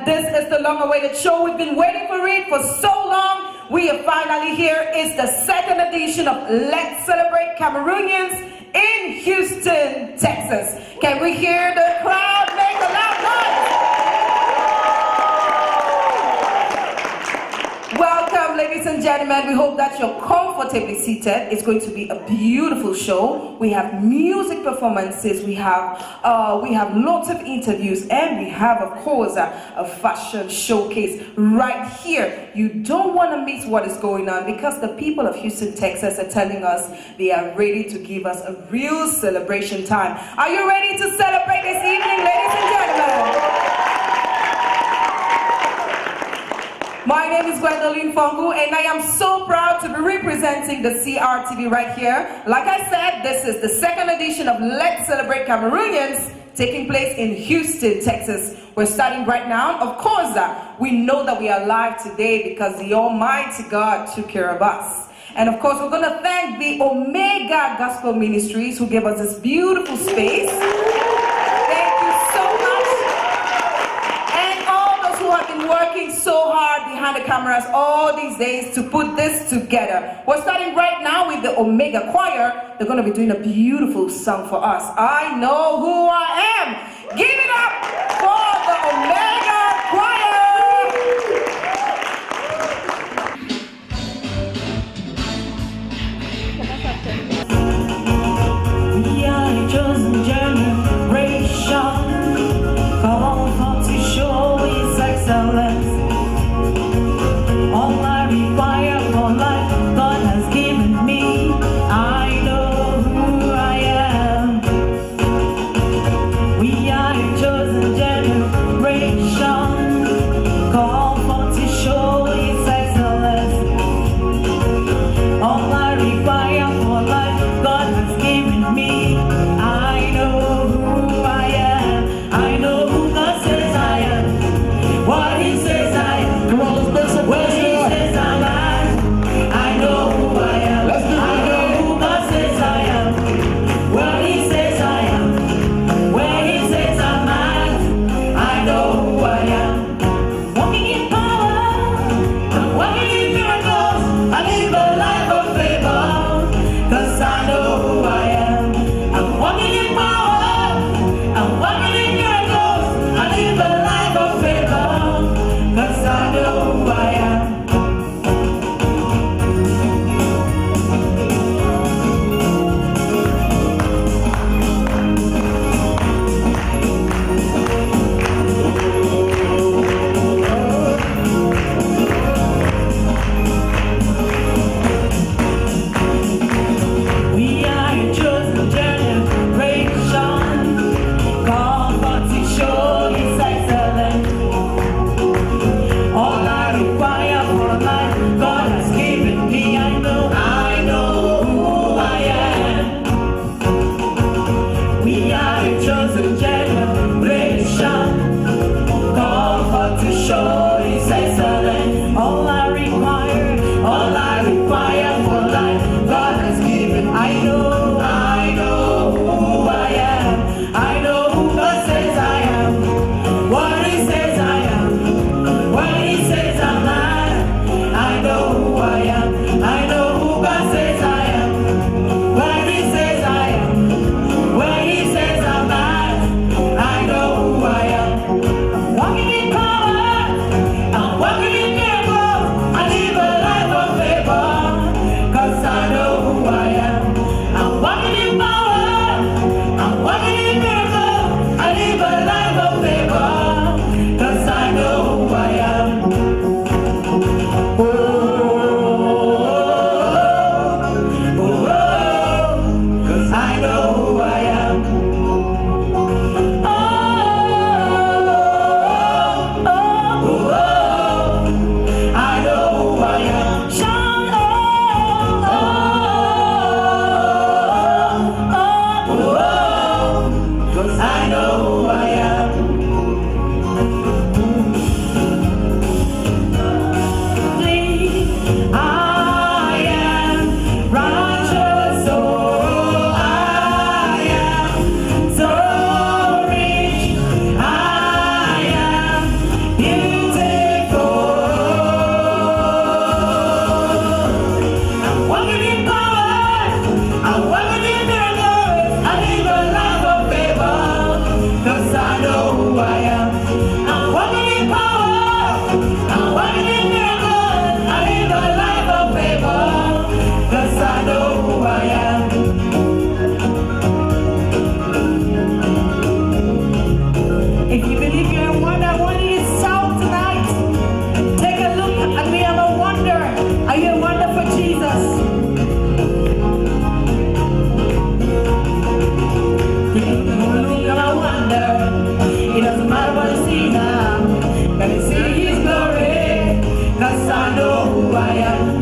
And this is the long-awaited show. We've been waiting for it for so long. We are finally here. It's the second edition of Let's Celebrate Cameroonians in Houston, Texas. Can we hear the crowd make a loud noise? Welcome, ladies and gentlemen. We hope that you're comfortably seated. It's going to be a beautiful show. We have music performances, we have lots of interviews, and we have, of course, a fashion showcase right here. You don't want to miss what is going on, because the people of Houston, Texas are telling us they are ready to give us a real celebration time. Are you ready to celebrate this evening, ladies and gentlemen? My name is Gwendoline Fonguh, and I am so proud to be representing the CRTV right here. Like I said, this is the second edition of Let's Celebrate Cameroonians, taking place in Houston, Texas. We're starting right now. Of course, we know that we are live today because the Almighty God took care of us. And of course, we're going to thank the Omega Gospel Ministries who gave us this beautiful space. Thank you so much. And all those who have been working so hard behind the cameras all these days to put this together. We're starting right now with the Omega Choir. They're going to be doing a beautiful song for us. I know who I am. Give it up for the Omega Choir. We are a chosen generation, called for to show His excellence. All I require for life, God has given me. I know who I am. We are a chosen generation.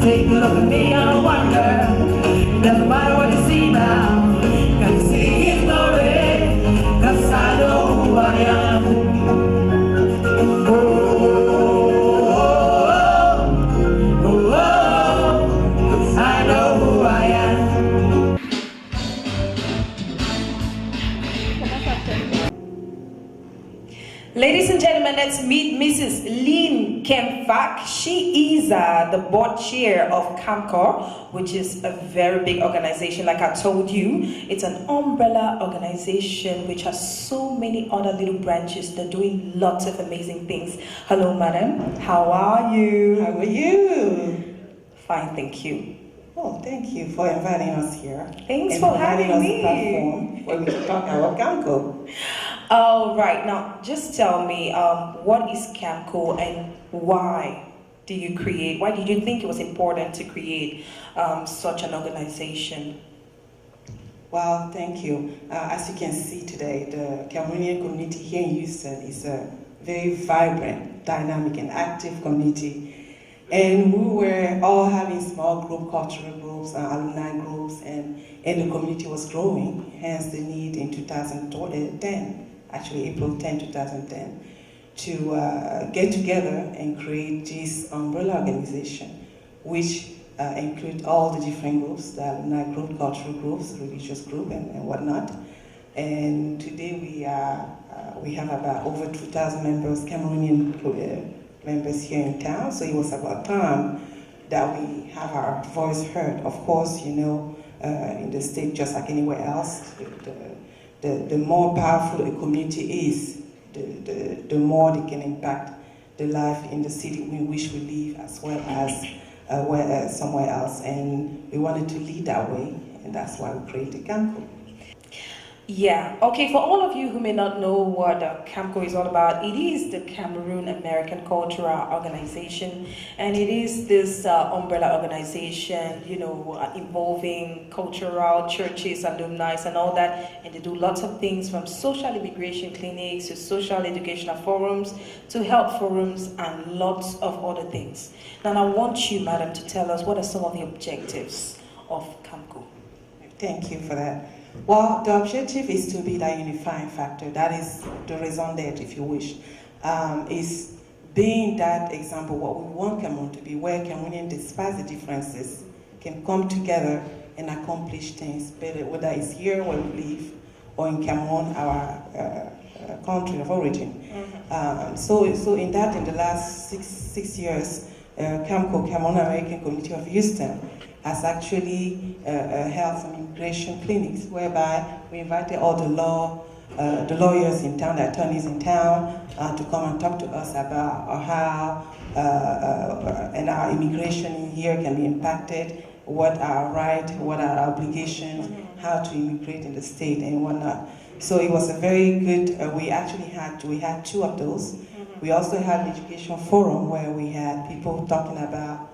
Take a look at me and wonder. Doesn't matter what you see now, can you see His glory? 'Cause I know who I am. Oh, oh, oh, oh, oh, I know who I am. Ladies and gentlemen, let's meet Mrs. Lynn Kemfak. She is the board chair of CAMCOR, which is a very big organization. Like I told you, it's an umbrella organization which has so many other little branches. They're doing lots of amazing things. Hello, madam. How are you? How are you? Fine, thank you. Oh, thank you for inviting us here. Thanks for having me. Platform where we can talk about CAMCO. All right, now just tell me, what is CAMCO and why did you think it was important to create such an organization? Well, thank you. As you can see today, the Cameroonian community here in Houston is a very vibrant, dynamic, and active community. And we were all having small group, cultural groups, alumni groups, and the community was growing, hence the need in 2010, actually April 10, 2010, to get together and create this umbrella organization, which include all the different groups, the alumni group, cultural groups, religious group, and whatnot. And today we have about over 2,000 members, Cameroonian members here in town, so it was about time that we have our voice heard. Of course, you know, in the state, just like anywhere else, the more powerful a community is, the more they can impact the life in the city in which we live, as well as somewhere else. And we wanted to lead that way, and that's why we created CAMCO. Yeah, okay, for all of you who may not know what CAMCO is all about, it is the Cameroon American Cultural Organization, and it is this umbrella organization, you know, involving cultural churches, alumni, and all that, and they do lots of things from social immigration clinics to social educational forums to health forums and lots of other things. Now I want you, madam, to tell us what are some of the objectives of CAMCO. Thank you for that. Well, the objective is to be that unifying factor. That is the raison d'etre, if you wish, is being that example, what we want Cameroon to be, where Cameroonians, despite the differences, can come together and accomplish things better, whether it's here where we live or in Cameroon, our country of origin. Mm-hmm. So in the last six years, CAMCO, Cameroon American Community of Houston, has actually held some immigration clinics whereby we invited all the lawyers in town, the attorneys in town, to come and talk to us about how and our immigration in here can be impacted, what are our rights, what are our obligations, how to immigrate in the state and whatnot. So it was a very good, we had two of those. We also had an education forum where we had people talking about,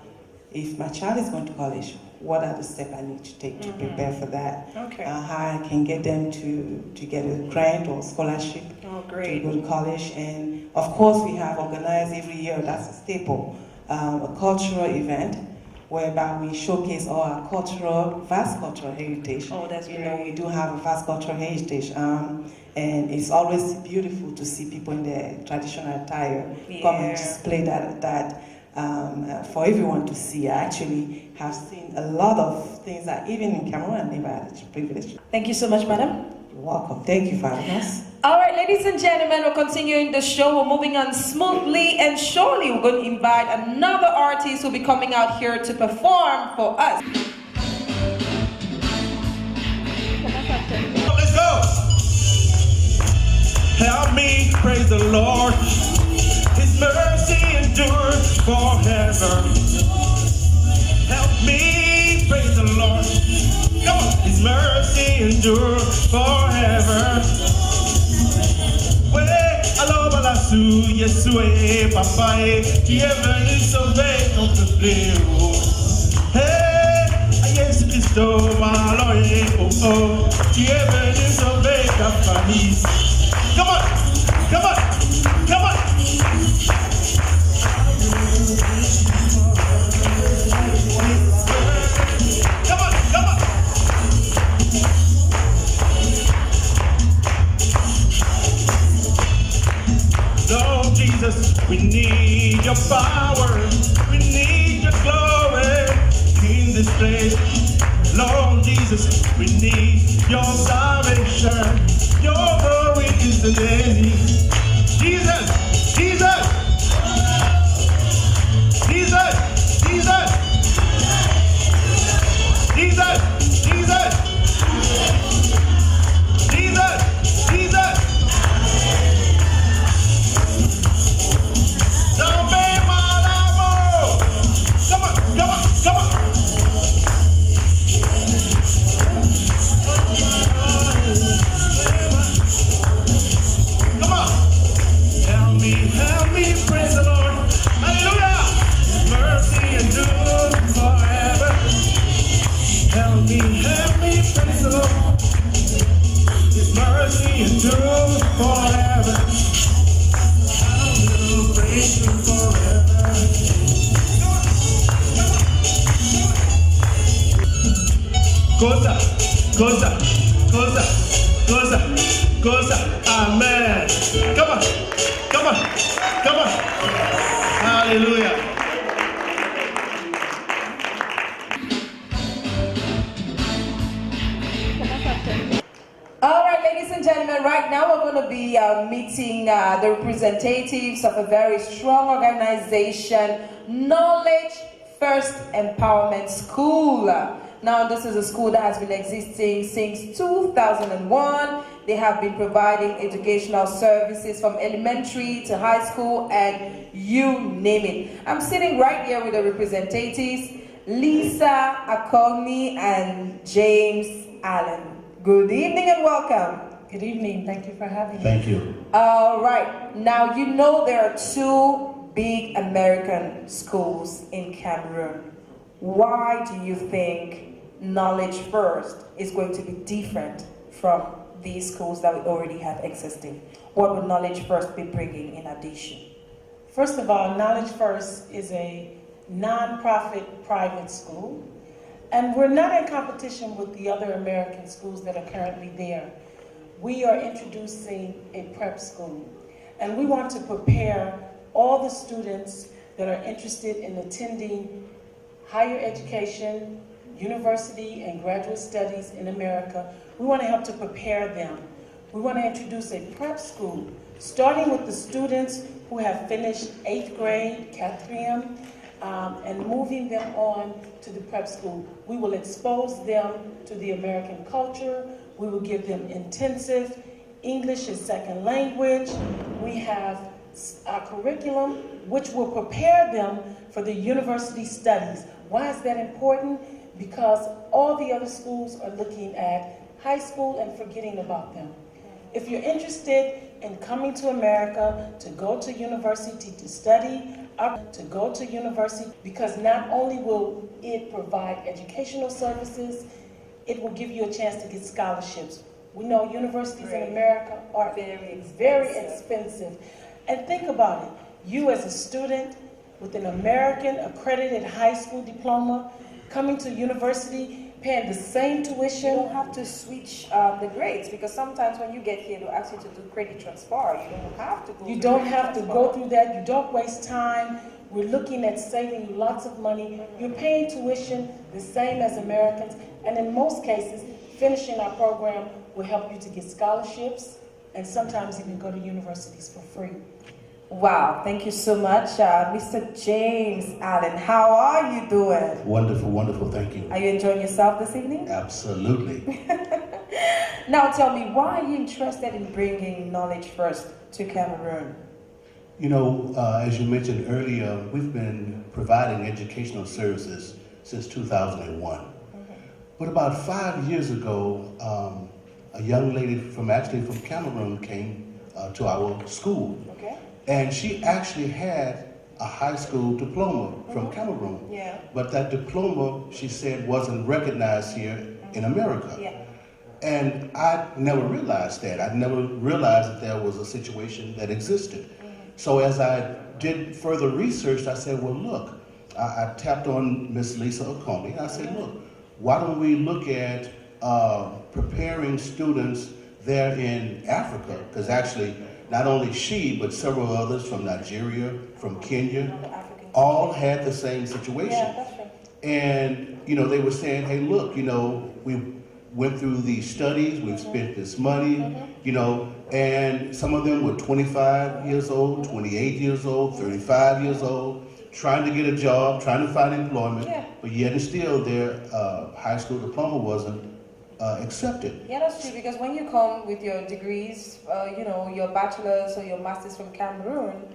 if my child is going to college, what are the steps I need to take to prepare for that? Okay. How I can get them to get a grant or scholarship to go to college. And of course we have organized every year, that's a staple, a cultural event whereby we showcase all our vast cultural heritage. Oh, that's great. You know, we do have a vast cultural heritage. And it's always beautiful to see people in their traditional attire come and display that for everyone to see. I actually have seen a lot of things that even in Cameroon I never had the privilege. Thank you so much, madam. You're welcome. Thank you for having us. All right, ladies and gentlemen, we're continuing the show. We're moving on smoothly, and surely we're going to invite another artist who'll be coming out here to perform for us. Let's go. Help me praise the Lord. His mercy endures forever. Help me praise the Lord. Come on. His mercy endures forever. Alors balassou, Yesoué, papa, qui est venu sauver notre fléau. Hey, Jésus Christo, Maloé, oh oh, qui est venu sauver ta famille. Come on, come on, come on. We need your salvation. Your glory is the name. Jesus, Jesus, Jesus, Jesus, Jesus, Jesus, Jesus, Jesus. Don't be my lover. Come on, come on, come on. Come on. Help me, praise the Lord. Hallelujah. Mercy endures forever. Help me, praise the Lord. His mercy endures forever. I will praise you forever. Cosa, cosa, cosa, cosa, cosa. Amen. Come on, come on, come on. Hallelujah. All right, ladies and gentlemen, right now we're going to be meeting the representatives of a very strong organization, Knowledge First Empowerment School. Now, this is a school that has been existing since 2001. They have been providing educational services from elementary to high school and you name it. I'm sitting right here with the representatives, Lisa Akogni and James Allen. Good evening and welcome. Good evening. Thank you for having me. Thank you. All right. Now, you know there are two big American schools in Cameroon. Why do you think Knowledge First is going to be different from these schools that we already have existing? What would Knowledge First be bringing in addition? First of all, Knowledge First is a non-profit private school, and we're not in competition with the other American schools that are currently there. We are introducing a prep school, and we want to prepare all the students that are interested in attending higher education, university, and graduate studies in America. We want to help to prepare them. We want to introduce a prep school, starting with the students who have finished 8th grade, Cathrium, and moving them on to the prep school. We will expose them to the American culture. We will give them intensive English as second language. We have a curriculum which will prepare them for the university studies. Why is that important? Because all the other schools are looking at high school and forgetting about them. If you're interested in coming to America to go to university to study, because not only will it provide educational services, it will give you a chance to get scholarships. We know universities in America are very expensive. And think about it. You as a student with an American accredited high school diploma coming to university, paying the same tuition. You don't have to switch the grades, because sometimes when you get here, they'll ask you to do credit transfer. You don't have to go You don't have to go through that. You don't waste time. We're looking at saving you lots of money. You're paying tuition the same as Americans. And in most cases, finishing our program will help you to get scholarships and sometimes even go to universities for free. Wow, thank you so much, Mr. James Allen. How are you doing? Wonderful, wonderful, thank you. Are you enjoying yourself this evening? Absolutely. Now tell me, why are you interested in bringing Knowledge First to Cameroon? You know, as you mentioned earlier, we've been providing educational services since 2001. But about 5 years ago, a young lady from Cameroon came to our school. Okay. And she actually had a high school diploma from Cameroon. Yeah. But that diploma, she said, wasn't recognized here in America. Yeah. And I never realized that. I never realized that there was a situation that existed. So as I did further research, I said, well, look, I tapped on Miss Lisa Akogni. I said, look, why don't we look at preparing students there in Africa? Because actually, not only she, but several others from Nigeria, from Kenya, all had the same situation. Yeah, that's right. And, you know, they were saying, hey, look, you know, went through these studies, we've spent this money, you know, and some of them were 25 years old, 28 years old, 35 years old, trying to get a job, trying to find employment, but yet and still their high school diploma wasn't accepted. Yeah, that's true, because when you come with your degrees, you know, your bachelor's or your master's from Cameroon,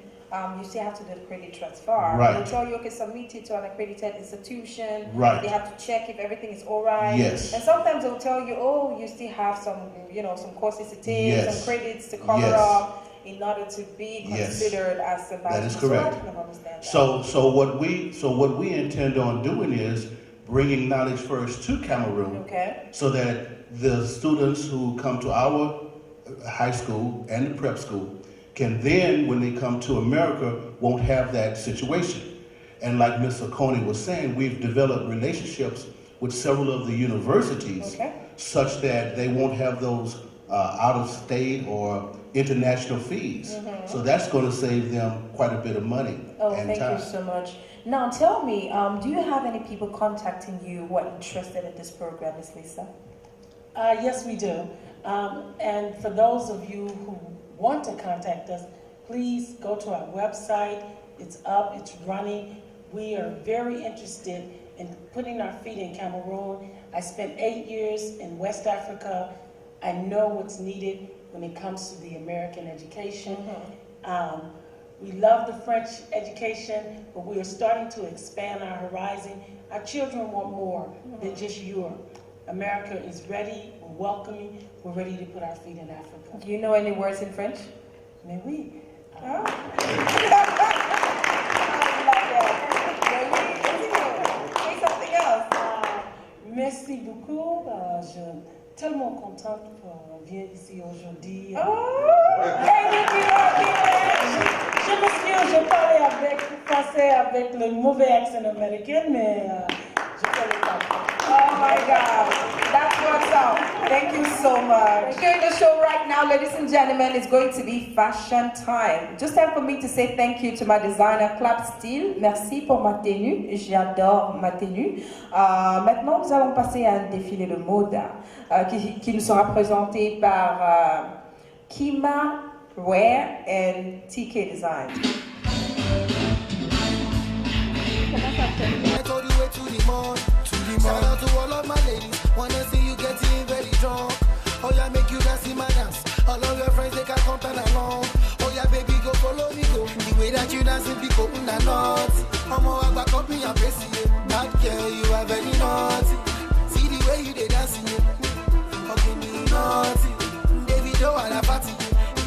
you still have to do the credit transfer. Right. They'll tell you, okay, submit it to an accredited institution. Right. They have to check if everything is all right. Yes. And sometimes they'll tell you, oh, you still have some, you know, some courses to take, Yes. some credits to cover Yes. up in order to be considered as a bachelor. That is correct. So I kind of understand that. So what we intend on doing is bringing Knowledge First to Cameroon, Okay. so that the students who come to our high school and the prep school can then, when they come to America, won't have that situation. And like Ms. Oconee was saying, we've developed relationships with several of the universities, such that they won't have those out-of-state or international fees. So that's going to save them quite a bit of money and thank time. you so much. Now tell me, do you have any people contacting you who are interested in this program, Ms. Lisa? Yes, we do. And for those of you who want to contact us, please go to our website. It's up, it's running. We are very interested in putting our feet in Cameroon. I spent 8 years in West Africa. I know what's needed when it comes to the American education. We love the French education, but we are starting to expand our horizon. Our children want more than just Europe. America is ready, we're welcoming, we're ready to put our feet in Africa. Do you know any words in French? Mais oui. I love that. Say something else. Merci beaucoup. Je suis tellement contente qu'on vienne ici aujourd'hui. Je m'excuse, je parlais avec français avec le mauvais accent américain, mais je fais le temps. Oh my God, that's what's up. Thank you so much. During the show right now, ladies and gentlemen, it's going to be fashion time. Just time for me to say thank you to my designer, Clap Style. Merci pour ma tenue. J'adore ma tenue. Maintenant, nous allons passer à un défilé de mode qui nous sera présenté par Kima Wear and TK Design. Shout out to all of my ladies, wanna see you getting very drunk. Oh yeah, make you dance in my dance. All of your friends, they can come along. Oh yeah, baby, go follow me, go. The way that you dancing, be go in the nuts. I'm all about copy and paste it. That girl, you are very naughty. See the way you they dancing, okay, me naughty. David, oh, I party.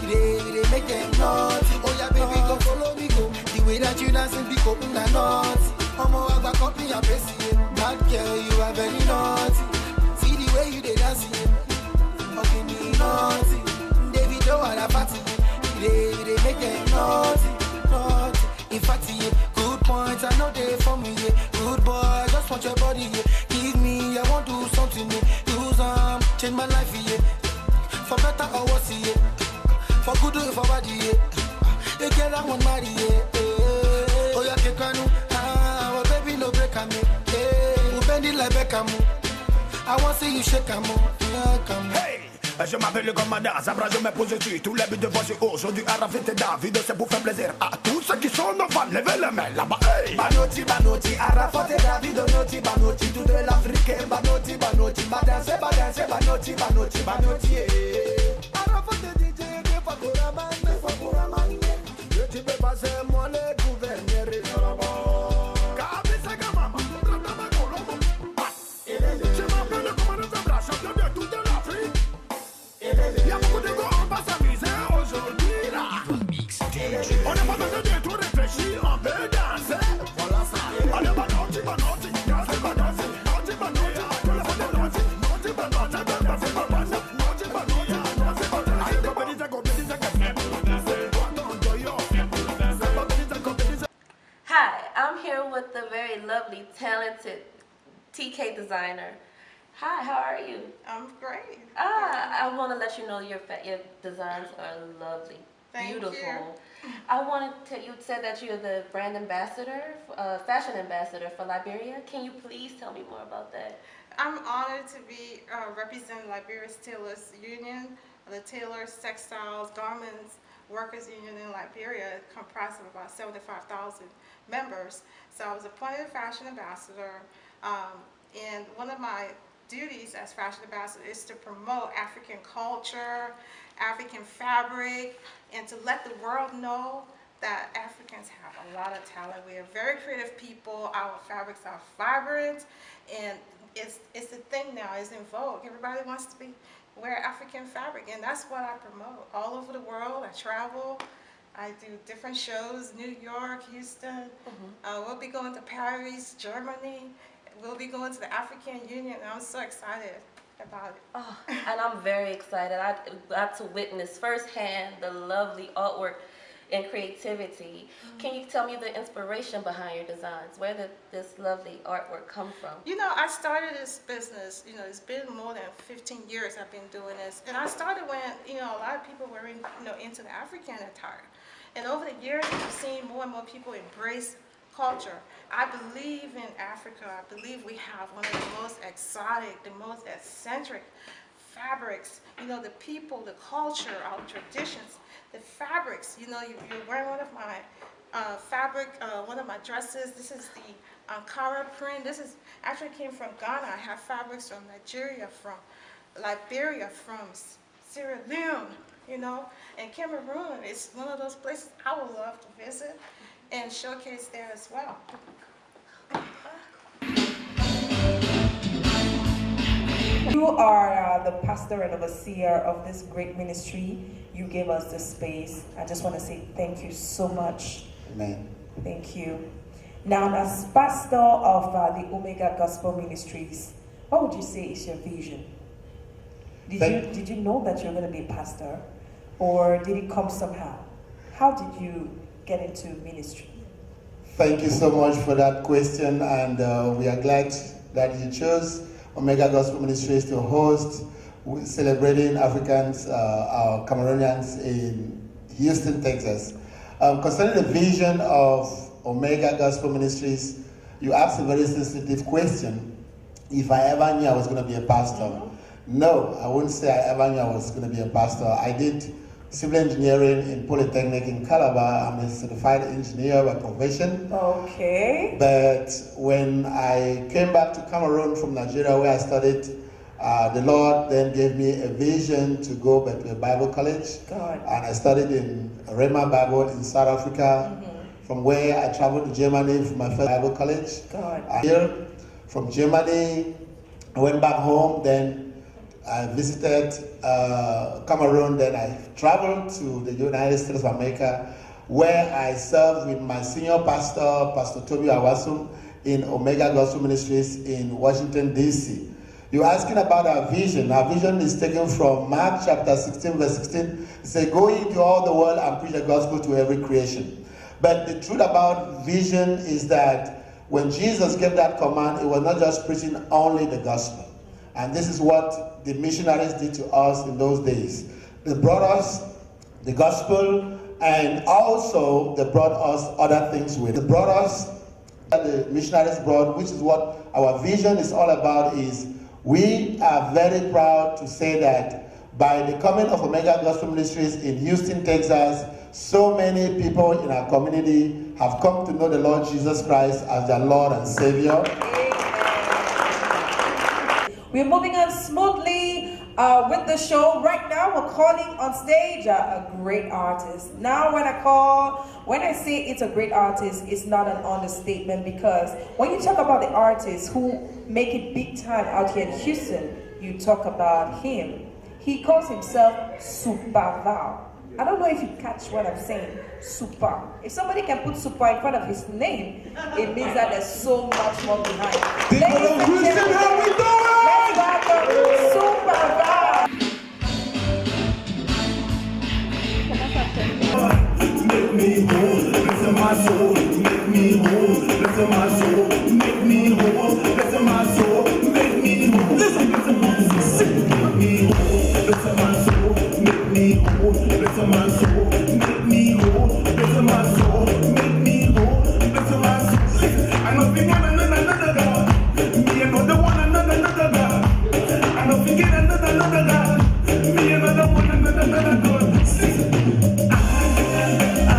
They make them naughty. Oh yeah, baby, go follow me, go. The way that you dancing, be go in the nuts. I'm all about copy and paste it. That girl, you are very naughty. See the way you they dancing, okay, me naughty. David, oh, I party. They make them naughty, naughty. In fact, yeah, good points, I know they for me, yeah. Good boy, I just want your body, yeah. Give me, I want to do something, yeah. Do some, change my life, yeah. For better or worse, yeah. For good or for bad, yeah. They get that one marry, yeah. Oh, yeah, Kekanu, oh, baby, no break, I'm like Beckham. I want to see you shake a Hey! Je m'appelle le commandant, Zabra, je me pose dessus. Tous les buts de voix, c'est aujourd'hui, Arafat et David, c'est pour faire plaisir à tous ceux qui sont devant. Levez les mains là-bas, hey! Banoti, Banoti, Arafat et David, Banoti, Banoti, tout de l'Afrique, Banoti, Banoti, Badanse, Badanse, Banoti, Banoti, Banoti, Arafat et DJ, des fois pour Raman, tu peux passer moi les gouverneurs. Il y a beaucoup de gars, on va s'amuser aujourd'hui là. On n'est pas besoin de tout réfléchir, on peut danser. Voilà ça. On est pas naughty, pas naughty, naughty, pas naughty, naughty, pas naughty. Tout le monde est naughty, naughty, pas naughty, naughty, pas naughty, naughty, pas naughty, naughty, pas naughty. Allez, Hi, I'm here with the very lovely, talented TK designer. Hi, how are you? I'm great. I want to let you know your designs are lovely. beautiful. You. I wanted to, you said that you're the brand ambassador, fashion ambassador for Liberia. Can you please tell me more about that? I'm honored to be representing Liberia's Tailors Union, the Tailors, Textiles, Garments Workers Union in Liberia, comprised of about 75,000 members. So I was appointed fashion ambassador, and one of my duties as fashion ambassador is to promote African culture, African fabric, and to let the world know that Africans have a lot of talent. We are very creative people. Our fabrics are vibrant, and it's the thing now. It's in vogue. Everybody wants to wear African fabric, and that's what I promote all over the world. I travel. I do different shows, New York, Houston. We'll be going to Paris, Germany. We'll be going to the African Union, and I'm so excited about it. Oh, and I'm very excited. I got to witness firsthand the lovely artwork and creativity. Can you tell me the inspiration behind your designs? Where did this lovely artwork come from? You know, I started this business, it's been more than 15 years I've been doing this. And I started when, a lot of people were into the African attire. And over the years, I've seen more and more people embrace culture. I believe in Africa. I believe we have one of the most exotic, the most eccentric fabrics. The people, the culture, our traditions, the fabrics. You're wearing one of my one of my dresses. This is the Ankara print. This is actually came from Ghana. I have fabrics from Nigeria, from Liberia, from Sierra Leone, and Cameroon is one of those places I would love to visit and showcase there as well. You are the pastor and overseer of this great ministry. You gave us this space. I just want to say thank you so much. Amen. Thank you. Now, as pastor of the Omega Gospel Ministries, what would you say is your vision? Did you know that you're going to be a pastor, or did it come somehow? How did you get into ministry? Thank you so much for that question, and we are glad that you chose Omega Gospel Ministries to host celebrating Africans, our Cameroonians in Houston, Texas. Concerning the vision of Omega Gospel Ministries, you asked a very sensitive question. If I ever knew I was going to be a pastor. No, I wouldn't say I ever knew I was going to be a pastor. I did civil engineering in Polytechnic in Calabar. I'm a certified engineer by profession. Okay. But when I came back to Cameroon from Nigeria, where I studied, the Lord then gave me a vision to go back to a Bible college. God. And I studied in Rhema Bible in South Africa. From where I traveled to Germany for my first Bible college. God. Here, from Germany, I went back home, then I visited Cameroon, then I traveled to the United States of America, where I served with my senior pastor, Pastor Toby Awasum, in Omega Gospel Ministries in Washington, D.C. You're asking about our vision. Our vision is taken from Mark chapter 16, verse 16. It says, go into all the world and preach the gospel to every creation. But the truth about vision is that when Jesus gave that command, it was not just preaching only the gospel. And this is what the missionaries did to us in those days. They brought us the gospel, and also they brought us other things with it. They brought us, the missionaries brought, which is what our vision is all about, is we are very proud to say that by the coming of Omega Gospel Ministries in Houston, Texas, so many people in our community have come to know the Lord Jesus Christ as their Lord and Savior. We're moving on smoothly with the show. Right now, we're calling on stage a great artist. Now, when I say it's a great artist, it's not an understatement, because when you talk about the artists who make it big time out here in Houston, you talk about him. He calls himself Super. I don't know if you catch what I'm saying. Super. If somebody can put super in front of his name, it means that there's so much more behind. Ladies and gentlemen, how we doing? Let's welcome Super. Make me whole, listen my soul. Make me whole, listen my soul. Make me whole, listen my soul. Make me whole, listen my soul. Make me whole, listen my soul. Make me whole, listen my soul. another God. Me another one, another God. I don't forget another God. Me another one, another God. See, I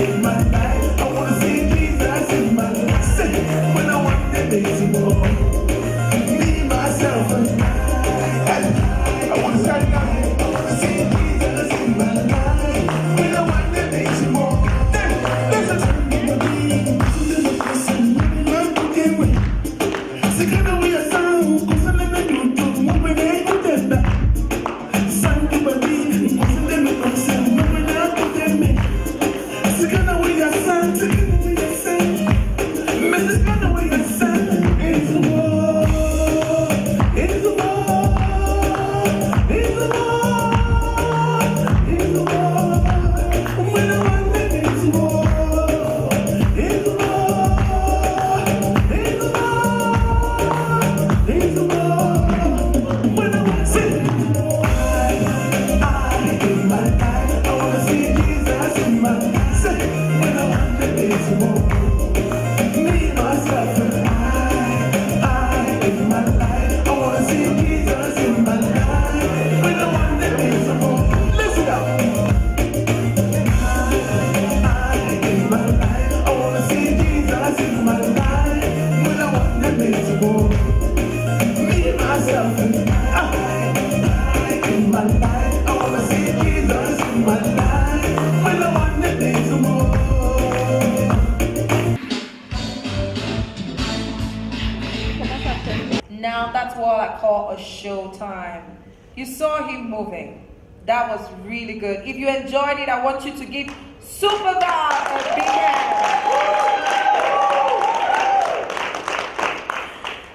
in my life, I wanna see Jesus in my life. Say, when I want the days to go, me, myself, and I wanna say that. I wanna see Jesus in my life. When I want the days to go, listen. Now that's what I call a showtime. You saw him moving. That was really good. If you enjoyed it, I want you to give Super God a big hand.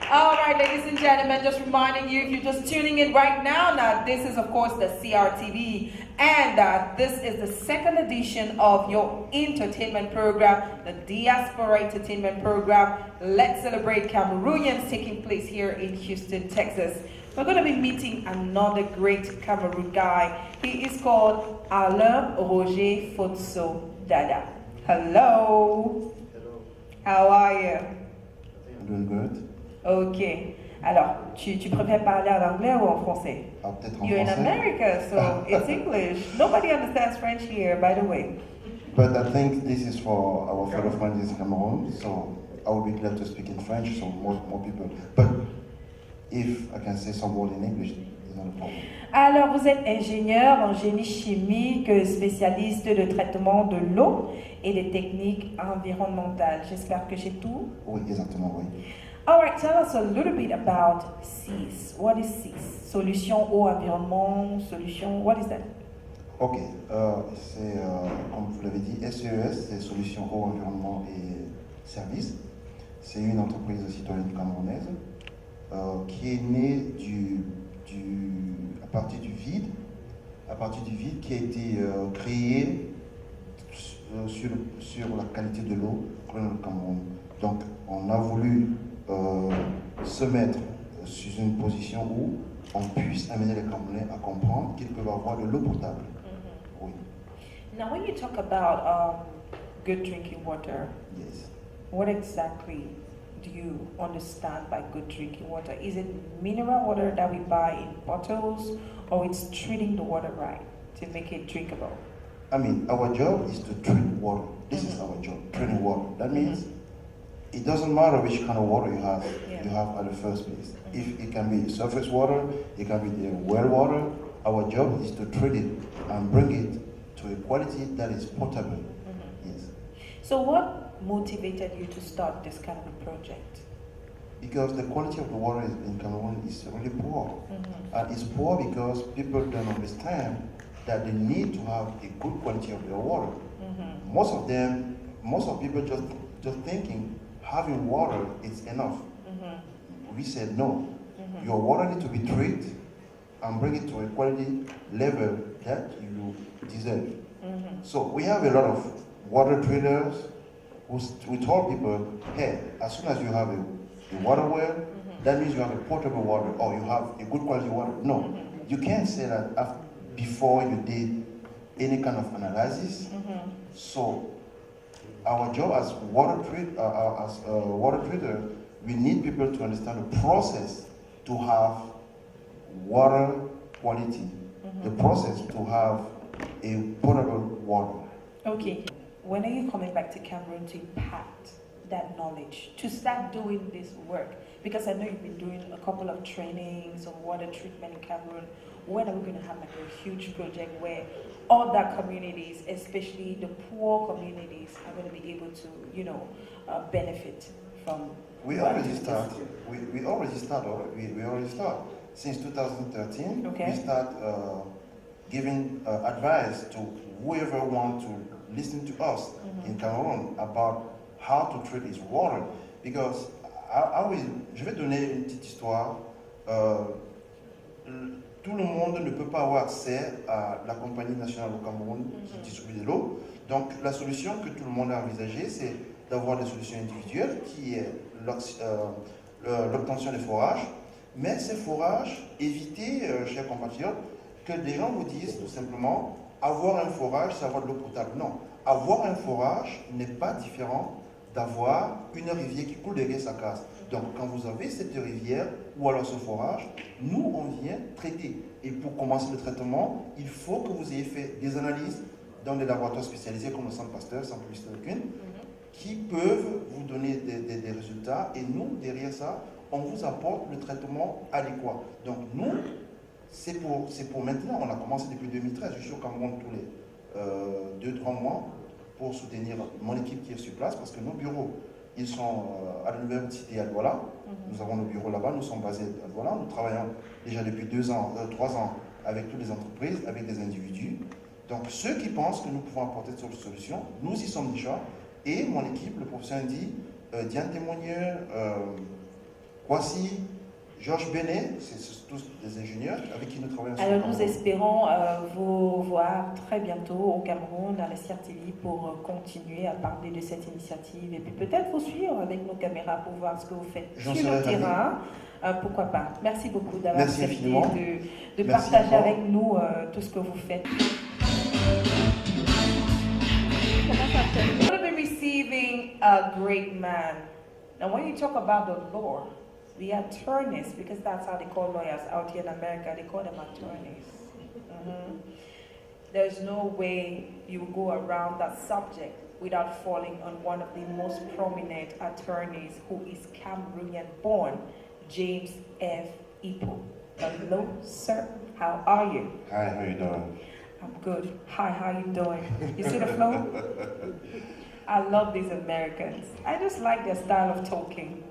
All right, ladies and gentlemen, just reminding you, if you're just tuning in right now, this is of course the CRTV, and this is the second edition of your entertainment program, the Diaspora entertainment program, Let's Celebrate Cameroonians, taking place here in Houston, Texas. We're going to be meeting another great Cameroon guy. He is called Alain Roger Fotso Dada. Hello. Hello. How are you? I'm doing good. Ok. Alors, tu préfères parler en anglais ou en français? Peut-être en You're in français. America, so it's English. Nobody understands French here, by the way. But I think this is for our fellow friends in Cameroon, so I would be glad to speak in French, so more people. But if I can say some word in English, it's not a problem. Alors, vous êtes ingénieur en génie chimique, spécialiste de traitement de l'eau et des techniques environnementales. J'espère que j'ai tout. Oui, exactement, oui. All right, tell us a little bit about CEAS. What is CEAS? Solution eau environnement, solution, what is that? Ok, c'est, comme vous l'avez dit, SES, c'est Solutions Eau, Environnement et Services. C'est une entreprise citoyenne camerounaise qui est née à partir du vide qui a été créé sur la qualité de l'eau dans le Cameroun. Donc, on a voulu se mettre sur une position où on puisse amener les Camerounais à comprendre qu'ils peuvent avoir de l'eau potable. Mm-hmm. Oui. Now, when you talk about good drinking water, yes. What exactly do you understand by good drinking water? Is it mineral water that we buy in bottles, or it's treating the water right to make it drinkable? I mean, our job is to treat water. This is our job, treating water. That means it doesn't matter which kind of water you have at the first place. If it can be surface water, it can be the well water. Our job is to treat it and bring it to a quality that is potable. Yes. So what motivated you to start this kind of a project? Because the quality of the water in Cameroon is really poor. And it's poor because people don't understand that they need to have a good quality of their water. Most of people just thinking having water is enough. We said no. Your water needs to be treated and bring it to a quality level that you deserve. So we have a lot of water treaters we told people, hey, as soon as you have a water well, that means you have a potable water or you have a good quality water. No, you can't say that before you did any kind of analysis. So our job as water treater, we need people to understand the process to have water quality, the process to have a potable water. Okay, when are you coming back to Cameroon to impact that knowledge, to start doing this work? Because I know you've been doing a couple of trainings on water treatment in Cameroon. When are we going to have like a huge project where all that communities, especially the poor communities, are going to be able to, benefit from? We already start. We already start. Since 2013, okay. We start giving advice to whoever wants to listen to us in Cameroon about how to treat his water. Because je vais donner une petite histoire. Tout le monde ne peut pas avoir accès à la compagnie nationale au Cameroun qui distribue de l'eau. Donc la solution que tout le monde a envisagée, c'est d'avoir des solutions individuelles, qui est l'obtention des forages. Mais ces forages, évitez, chers compatriotes, que des gens vous disent tout simplement, avoir un forage, c'est avoir de l'eau potable. Non, avoir un forage n'est pas différent d'avoir une rivière qui coule derrière sa case. Donc, quand vous avez cette rivière ou alors ce forage, nous, on vient traiter. Et pour commencer le traitement, il faut que vous ayez fait des analyses dans des laboratoires spécialisés comme le Centre Pasteur, sans publicité aucune, qui peuvent vous donner des résultats. Et nous, derrière ça, on vous apporte le traitement adéquat. Donc, nous, c'est pour maintenant. On a commencé depuis 2013. Je suis au Cameroun tous les 2-3 mois pour soutenir mon équipe qui est sur place, parce que nos bureaux, ils sont à l'université à Douala. Nous avons nos bureaux là-bas, nous sommes basés à Douala. Nous travaillons déjà depuis 3 ans avec toutes les entreprises, avec des individus. Donc ceux qui pensent que nous pouvons apporter cette solution, nous y sommes déjà. Et mon équipe, le professeur Ndi, Diane Témoigneur, Kwasi, Georges Benet, c'est tous des ingénieurs avec qui nous travaillons. Alors nous espérons vous voir très bientôt au Cameroun, dans la CRTV, pour continuer à parler de cette initiative et puis peut-être vous suivre avec nos caméras pour voir ce que vous faites sur le terrain. Pourquoi pas. Merci beaucoup d'avoir accepté de partager avec nous tout ce que vous faites. We're going to be receiving a great man. Now when you talk about the law, the attorneys, because that's how they call lawyers out here in America, they call them attorneys. There's no way you will go around that subject without falling on one of the most prominent attorneys, who is Cameroonian born, James F. Ipo. Hello, sir. How are you? Hi, how are you doing? I'm good. Hi, how you doing? You see the flow? I love these Americans. I just like their style of talking.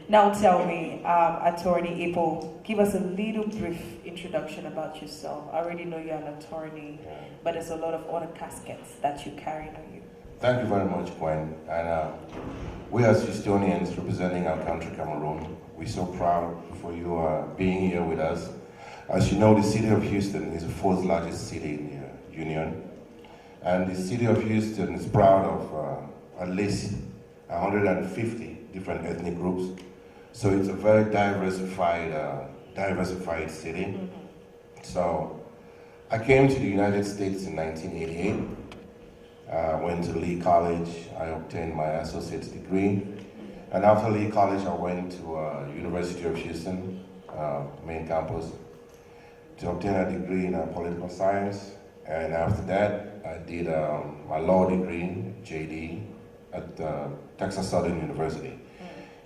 Now tell me, Attorney Ipo, give us a little brief introduction about yourself. I already know you're an attorney, but there's a lot of other caskets that you carry on you. Thank you very much, Gwen. And we as Houstonians representing our country, Cameroon, we're so proud for you being here with us. As you know, the city of Houston is the 4th largest city in the Union. And the city of Houston is proud of at least 150 different ethnic groups. So it's a very diversified city. So I came to the United States in 1988. I went to Lee College. I obtained my associate's degree. And after Lee College, I went to University of Houston, main campus, to obtain a degree in political science. And after that, I did my law degree, JD, at Texas Southern University.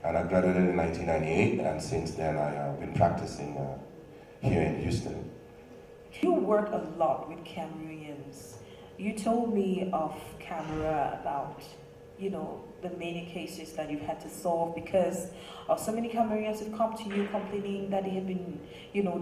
And I graduated in 1998, and since then I have been practicing here in Houston. You work a lot with Cameroonians. You told me off camera about, the many cases that you've had to solve because of so many Cameroonians who've come to you complaining that they have been,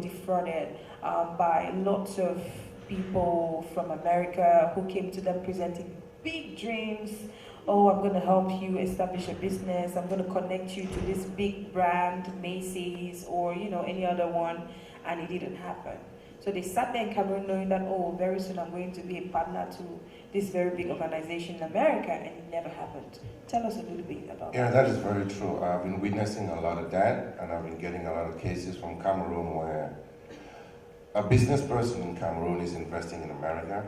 defrauded by lots of people from America who came to them presenting big dreams. Oh, I'm going to help you establish a business. I'm going to connect you to this big brand, Macy's, or any other one, and it didn't happen. So they sat there in Cameroon knowing that, oh, very soon I'm going to be a partner to this very big organization in America, and it never happened. Tell us a little bit about that. Yeah, that is very true. I've been witnessing a lot of that, and I've been getting a lot of cases from Cameroon where a business person in Cameroon is investing in America.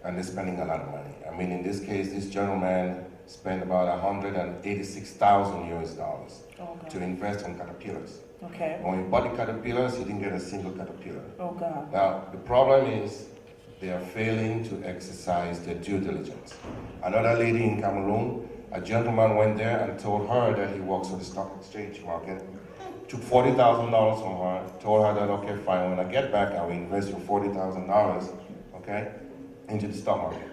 and they're spending a lot of money. I mean, in this case, this gentleman spent about 186,000 US dollars to invest on caterpillars. Okay. When he bought the caterpillars, he didn't get a single caterpillar. Oh God. Now, the problem is they are failing to exercise their due diligence. Another lady in Cameroon, a gentleman went there and told her that he works for the stock exchange market, took $40,000 from her, told her that, okay, fine, when I get back, I will invest your $40,000, okay, into the stock market.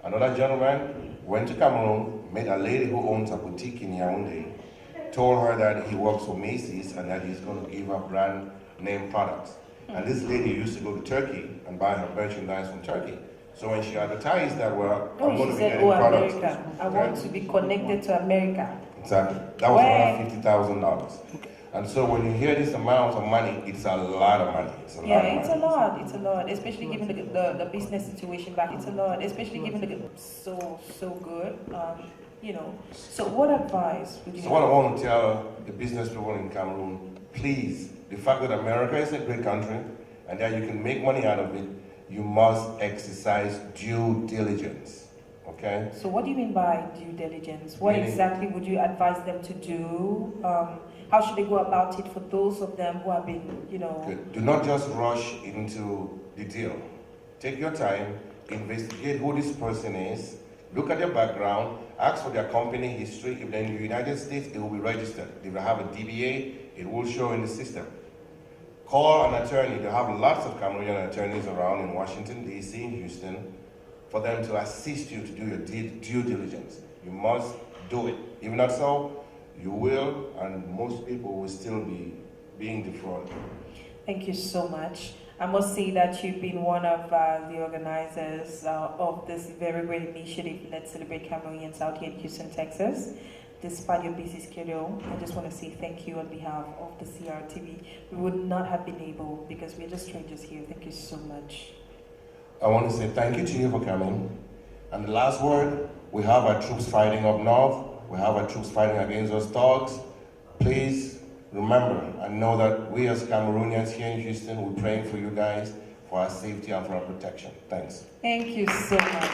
Another gentleman went to Cameroon, met a lady who owns a boutique in Yaoundé, told her that he works for Macy's and that he's going to give her brand name products. And this lady used to go to Turkey and buy her merchandise from Turkey. So when she advertised that, well, I'm going to be getting products. America. I want to be connected to America. Exactly. That was $150,000. And so when you hear this amount of money, it's a lot of money. It's a lot. It's a lot, especially given the business situation back. It's a lot, especially given the so good. You know. So what advice would you have? What I want to tell the business people in Cameroon, please, the fact that America is a great country and that you can make money out of it, you must exercise due diligence. Okay? So what do you mean by due diligence? What exactly would you advise them to do? How should they go about it for those of them who have been, you know... Good. Do not just rush into the deal. Take your time, investigate who this person is, look at their background, ask for their company history. If they're in the United States, it will be registered. If they have a DBA, it will show in the system. Call an attorney. They have lots of Cameroonian attorneys around in Washington, D.C., in Houston, for them to assist you to do your due diligence. You must do it. If not so, you will, and most people will still be being defrauded. Thank you so much. I must say that you've been one of the organizers of this very great initiative, Let's Celebrate Cameroonians, out here in Houston, Texas. Despite your busy schedule, I just want to say thank you on behalf of the CRTV. We would not have been able, because we're just strangers here. Thank you so much. I want to say thank you to you for coming. And the last word, we have our troops fighting up north. We have our troops fighting against those thugs. Please remember and know that we as Cameroonians here in Houston, we're praying for you guys, for our safety and for our protection. Thanks. Thank you so much.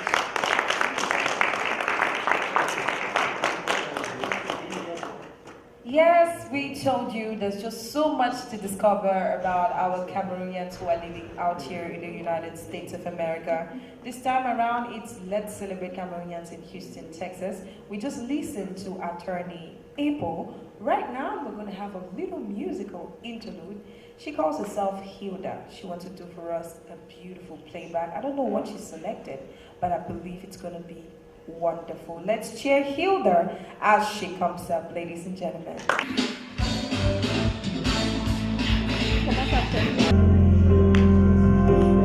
Yes, we told you there's just so much to discover about our Cameroonians who are living out here in the United States of America. This time around, it's Let's Celebrate Cameroonians in Houston, Texas. We just listened to attorney April. Right now, we're going to have a little musical interlude. She calls herself Hilda. She wants to do for us a beautiful playback. I don't know what she selected, but I believe it's going to be wonderful. Let's cheer Hilda as she comes up, ladies and gentlemen.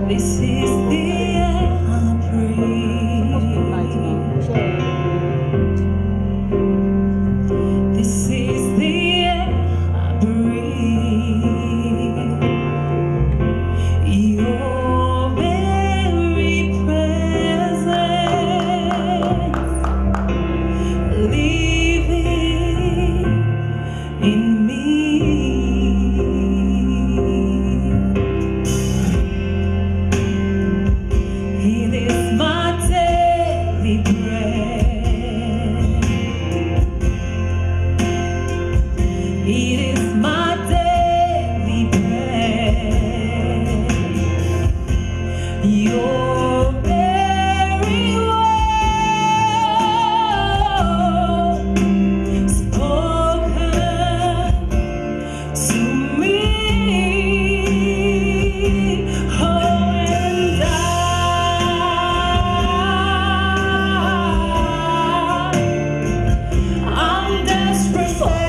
This is the air I breathe. This is the air I breathe. Your very presence living in me. It is my daily bread. It is my daily bread. Your very word spoken to me. Oh, and I'm desperate for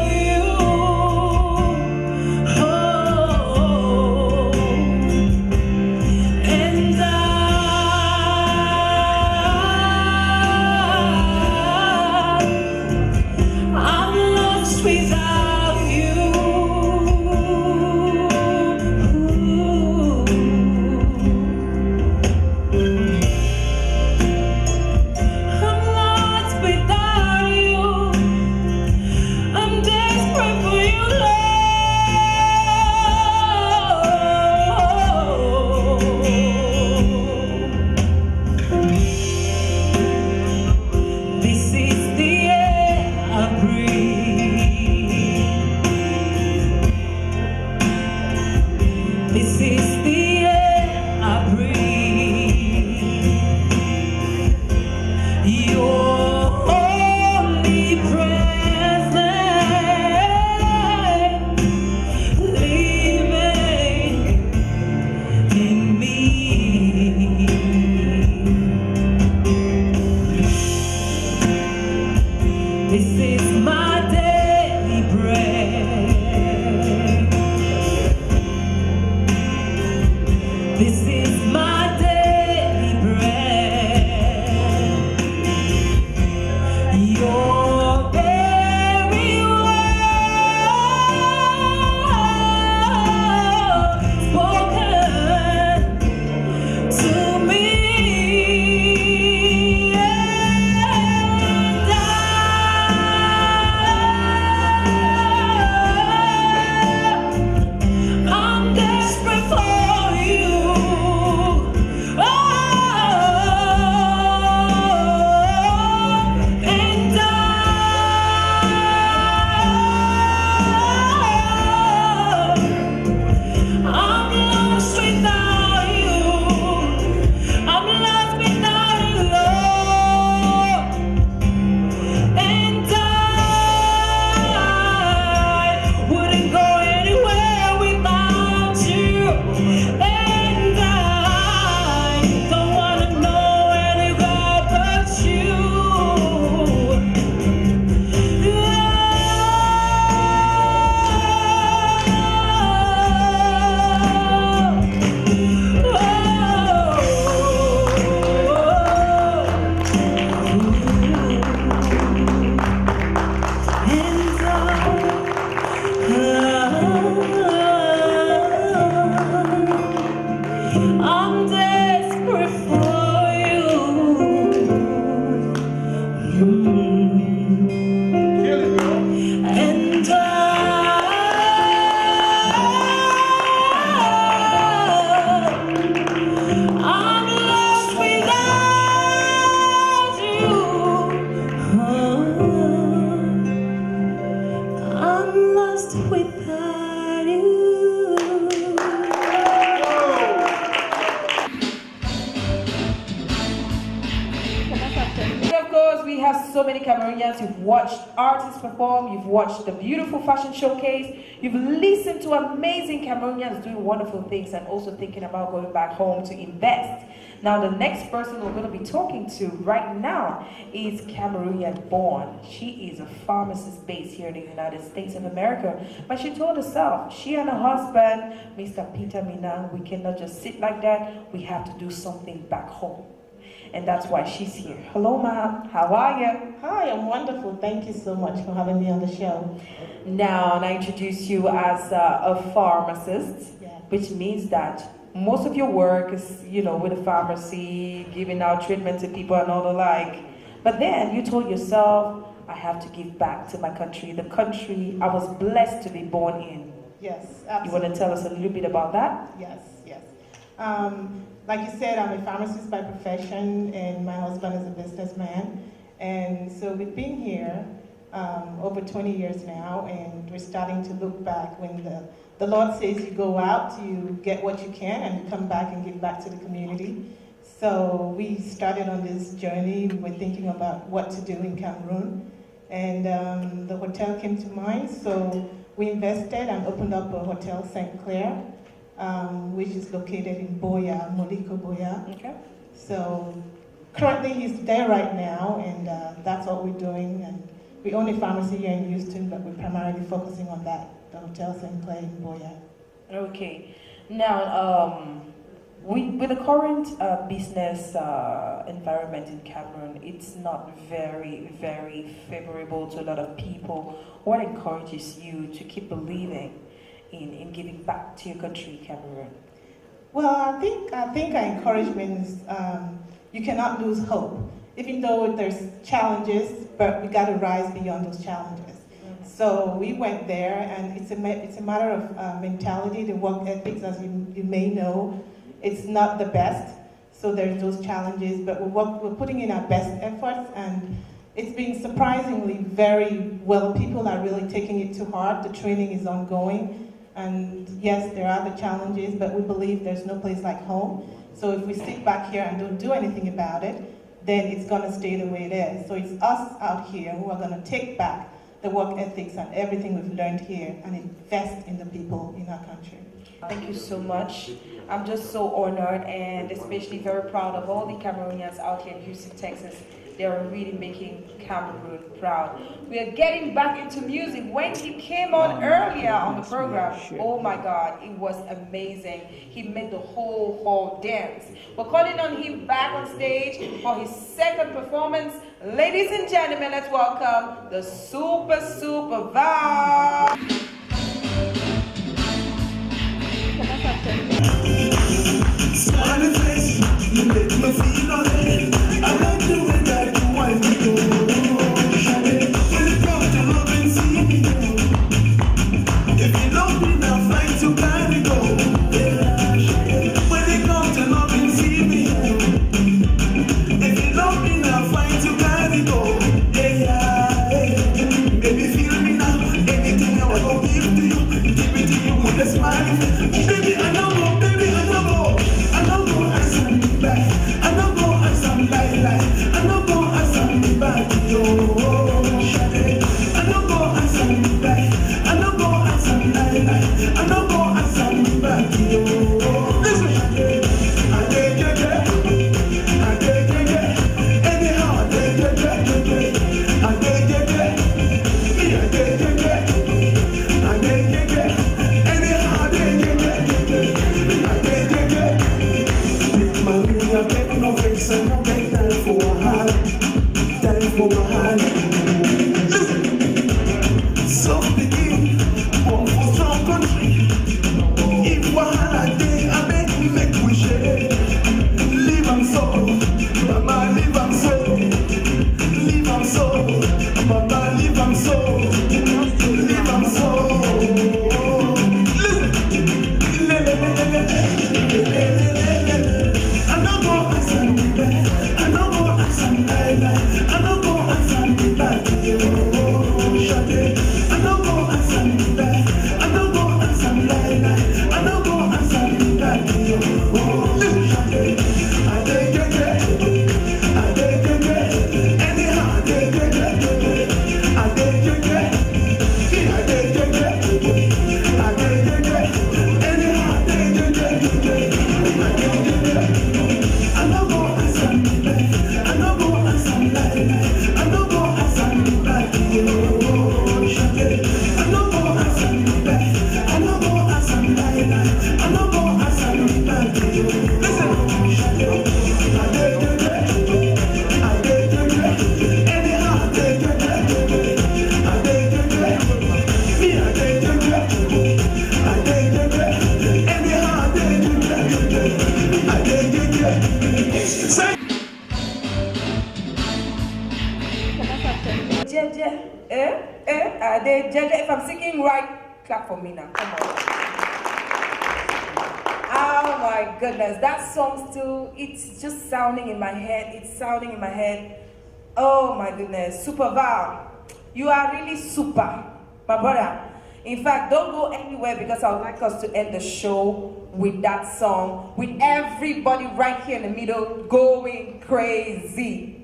you. without you. Of course, we have so many Cameroonians. You've watched artists perform, you've watched the beautiful fashion showcase, you've listened to amazing Cameroonians doing wonderful things and also thinking about going back home to invest. Now, the next person we're going to be talking to right now is Cameroonian born. She is a pharmacist based here in the United States of America. But she told herself, she and her husband, Mr. Peter Minang, we cannot just sit like that. We have to do something back home. And that's why she's here. Hello, ma'am. How are you? Hi, I'm wonderful. Thank you so much for having me on the show. Now, I introduce you as a pharmacist, which means that most of your work is, with a pharmacy, giving out treatment to people and all the like. But then you told yourself, I have to give back to my country, the country I was blessed to be born in. Yes, absolutely. You want to tell us a little bit about that? Yes. Like you said, I'm a pharmacist by profession, and my husband is a businessman. And so we've been here over 20 years now, and we're starting to look back when the Lord says you go out, you get what you can, and you come back and give back to the community. So we started on this journey. We were thinking about what to do in Cameroon, and the hotel came to mind. So we invested and opened up a hotel, St. Clair, which is located in Boya, Moliko Boya. Okay. So currently he's there right now, and that's what we're doing. And we own a pharmacy here in Houston, but we're primarily focusing on that, the Hotel St. Clair in Boya. Okay. Now, with the current business environment in Cameroon, it's not very, very favorable to a lot of people. What encourages you to keep believing in giving back to your country, Cameroon? Well, I think our encouragement is you cannot lose hope. Even though there's challenges, but we got to rise beyond those challenges. Mm-hmm. So we went there, and it's a matter of mentality. The work ethics, as you may know, it's not the best. So there's those challenges, but we're putting in our best efforts, and it's been surprisingly very well. People are really taking it to heart. The training is ongoing. And yes, there are the challenges, but we believe there's no place like home. So if we sit back here and don't do anything about it, then it's going to stay the way it is. So it's us out here who are going to take back the work ethics and everything we've learned here and invest in the people in our country. Thank you so much. I'm just so honored and especially very proud of all the Cameroonians out here in Houston, Texas. They are really making Cameroon proud. We are getting back into music. When he came on earlier on the program, oh my God, it was amazing. He made the whole hall dance. We're calling on him back on stage for his second performance. Ladies and gentlemen, let's welcome the Super Vibe. Smiling face, you make me feel alright. I like the way that you wind me down. When it comes to love and see me go. If you love me now, fight to carry go. When it comes to love and see me go. If you love me now, fight to carry go. Baby, feel me now. Anything I want to give to you, give it to you with a smile. Baby, I know. I know If I'm singing right, clap for me now. Come on. Oh my goodness, that song still, it's just sounding in my head. It's sounding in my head. Oh my goodness, Super Val, you are really super, my brother. In fact, don't go anywhere because I would like us to end the show with that song, with everybody right here in the middle going crazy.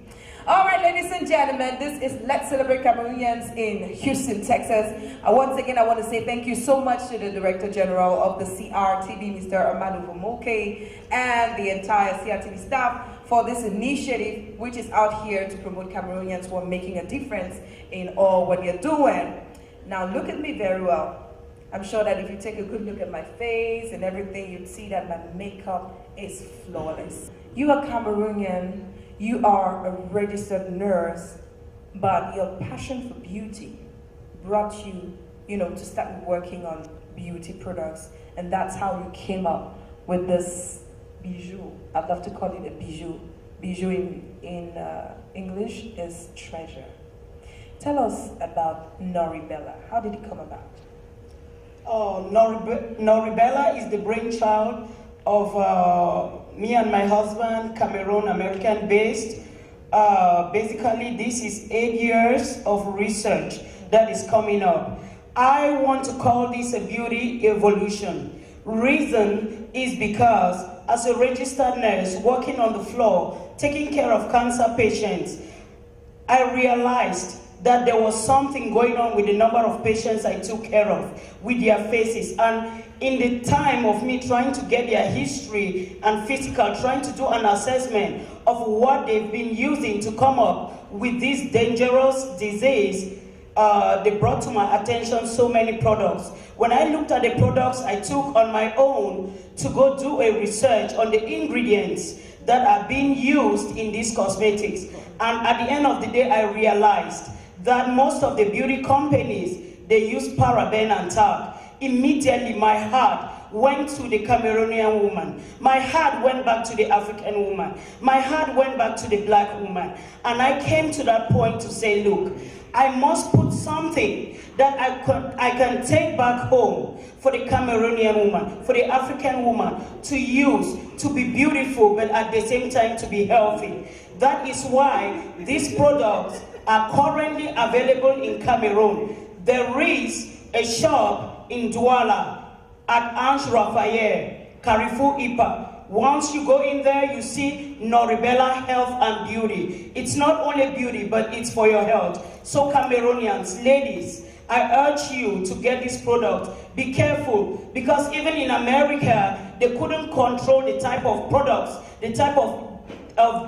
All right, ladies and gentlemen, this is Let's Celebrate Cameroonians in Houston, Texas. Once again, I want to say thank you so much to the Director General of the CRTV, Mr. Amadu Vomoke, and the entire CRTV staff for this initiative, which is out here to promote Cameroonians who are making a difference in all what you're doing. Now, look at me very well. I'm sure that if you take a good look at my face and everything, you'd see that my makeup is flawless. You are Cameroonian. You are a registered nurse, but your passion for beauty brought you, to start working on beauty products, and that's how you came up with this bijou. I'd love to call it a bijou. Bijou in English is treasure. Tell us about Noribella. How did it come about? Oh, Noribella is the brainchild of me and my husband, Cameroon, American based. Basically, this is 8 years of research that is coming up. I want to call this a beauty evolution. Reason is because as a registered nurse working on the floor, taking care of cancer patients, I realized that there was something going on with the number of patients I took care of, with their faces. And in the time of me trying to get their history and physical, trying to do an assessment of what they've been using to come up with this dangerous disease, they brought to my attention so many products. When I looked at the products, I took on my own to go do a research on the ingredients that are being used in these cosmetics. And at the end of the day, I realized that most of the beauty companies, they use paraben and talc. Immediately my heart went to the Cameroonian woman. My heart went back to the African woman. My heart went back to the black woman. And I came to that point to say, look, I must put something that I can take back home for the Cameroonian woman, for the African woman to use, to be beautiful, but at the same time to be healthy. That is why these products are currently available in Cameroon. There is a shop in Douala at Ange Raphael, Carrefour Ipa. Once you go in there, you see Noribella Health and Beauty. It's not only beauty, but it's for your health. So Cameroonians, ladies, I urge you to get this product. Be careful, because even in America, they couldn't control the type of products, the type of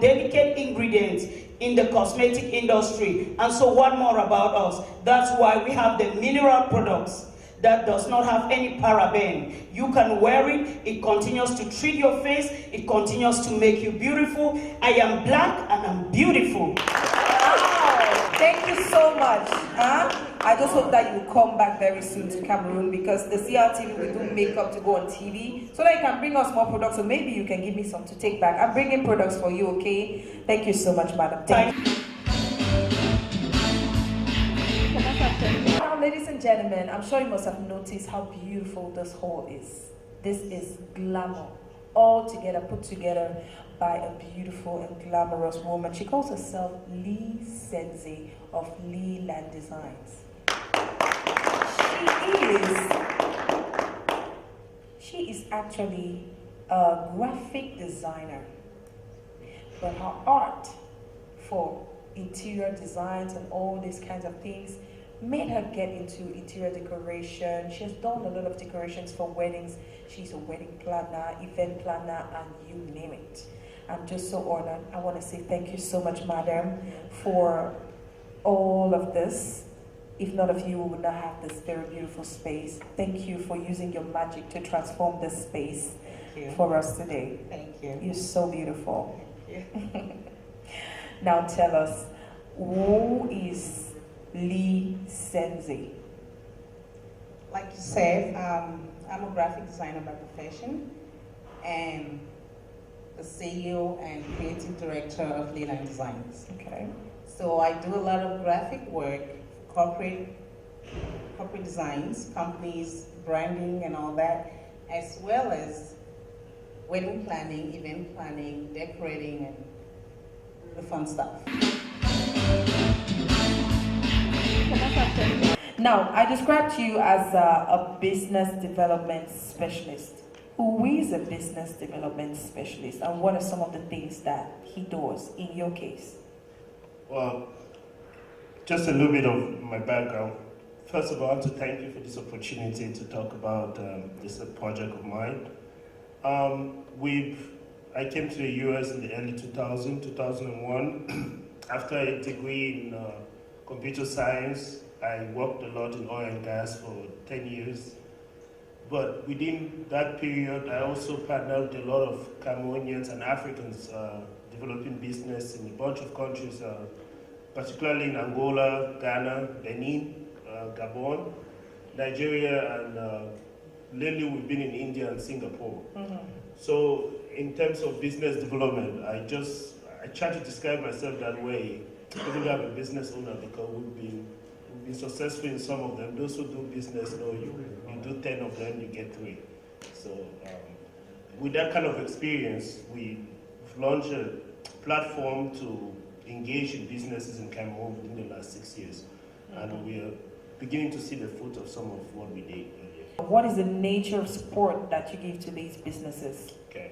delicate ingredients in the cosmetic industry. And so what more about us? That's why we have the mineral products that does not have any paraben. You can wear it, it continues to treat your face, it continues to make you beautiful. I am black and I'm beautiful. Wow, thank you so much. I just hope that you come back very soon to Cameroon, because the CRTV will do makeup to go on TV, so that you can bring us more products, so maybe you can give me some to take back. I'm bringing products for you, okay? Thank you so much, madam. Thank you. Now, ladies and gentlemen, I'm sure you must have noticed how beautiful this hall is. This is glamour, all together, put together by a beautiful and glamorous woman. She calls herself Lee Senze of Lee Land Designs. She is actually a graphic designer, but her art for interior designs and all these kinds of things made her get into interior decoration. She has done a lot of decorations for weddings. She's a wedding planner, event planner, and you name it. I'm just so honored. I want to say thank you so much, madam, for all of this. If not of you, we would not have this very beautiful space. Thank you for using your magic to transform this space for us today. Thank you. You're so beautiful. Thank you. Now tell us, who is Lee Senze? Like you said, I'm a graphic designer by profession and the CEO and creative director of Leland Designs. Okay. So I do a lot of graphic work, corporate corporate designs, companies, branding and all that, as well as wedding planning, event planning, decorating, and the fun stuff. Now, I described you as a business development specialist. Who is a business development specialist, and what are some of the things that he does in your case? Well, just a little bit of my background. First of all, I want to thank you for this opportunity to talk about this project of mine. I came to the US in the early 2001. After a degree in computer science, I worked a lot in oil and gas for 10 years. But within that period, I also partnered with a lot of Cameroonians and Africans developing business in a bunch of countries, particularly in Angola, Ghana, Benin, Gabon, Nigeria, and lately we've been in India and Singapore. So in terms of business development, I try to describe myself that way. Even though I'm a business owner, because we've been successful in some of them. Those who do business know you do 10 of them, you get 3. So with that kind of experience, we've launched a platform to engage in businesses in Cameroon within the last 6 years. And we are beginning to see the fruit of some of what we did earlier. What is the nature of support that you give to these businesses? Okay,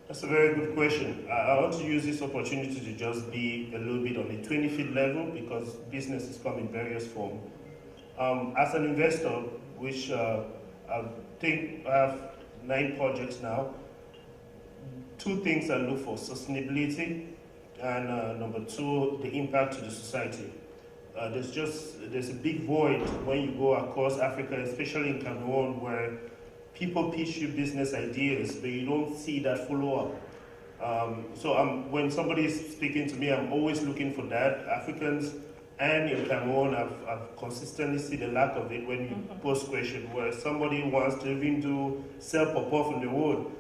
that's a very good question. I want to use this opportunity to just be a little bit on the 20-feet level because businesses come in various forms. As an investor, which I think I have 9 projects now, 2 things I look for: sustainability, and number 2, the impact to the society. There's a big void when you go across Africa, especially in Cameroon, where people pitch you business ideas, but you don't see that follow-up. So when somebody is speaking to me, I'm always looking for that. Africans and in Cameroon, I've consistently seen the lack of it when you post questions, where somebody wants to even sell pawpaw from the road.